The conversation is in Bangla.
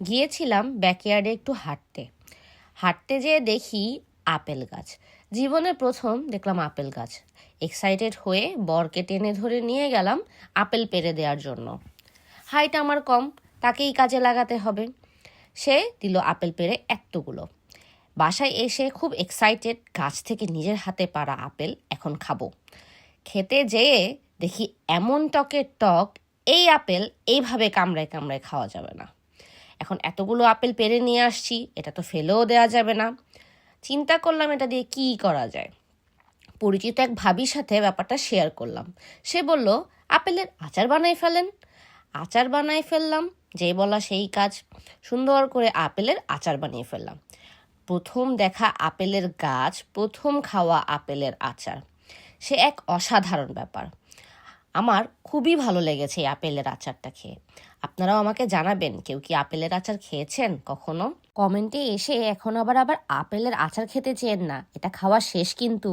গিয়েছিলাম ব্যাকইয়ার্ডে একটু হাঁটতে হাঁটতে যেয়ে দেখি আপেল গাছ। জীবনে প্রথম দেখলাম আপেল গাছ। এক্সাইটেড হয়ে বরকে টেনে ধরে নিয়ে গেলাম আপেল পেড়ে দেওয়ার জন্য। হাইট আমার কম, তাকেই কাজে লাগাতে হবে। সে দিল আপেল পেড়ে এতগুলো। বাসায় এসে খুব এক্সাইটেড, গাছ থেকে নিজের হাতে পাড়া আপেল এখন খাবো। খেতে যেয়ে দেখি এমন টকের টক, এই আপেল এইভাবে কামড়ায় কামড়ায় খাওয়া যাবে না। এখন এতগুলো আপেল পেড়ে নিয়ে আসছি, এটা তো ফেলেও দেওয়া যাবে না। চিন্তা করলাম এটা দিয়ে কী করা যায়। পরিচিত এক ভাবির সাথে ব্যাপারটা শেয়ার করলাম। সে বলল, আপেলের আচার বানাই ফেলেন। আচার বানাই ফেললাম, যে বলা সেই কাজ। সুন্দর করে আপেলের আচার বানিয়ে ফেললাম। প্রথম দেখা আপেলের গাছ, প্রথম খাওয়া আপেলের আচার, সে এক অসাধারণ ব্যাপার। আমার খুবই ভালো লেগেছে এই আপেলের আচারটা খেয়ে। আপনারাও আমাকে জানাবেন, কেউ কি আপেলের আচার খেয়েছেন কখনো? কমেন্টে এসে এখন আবার আপেলের আচার খেতে চেন না, এটা খাওয়া শেষ কিন্তু।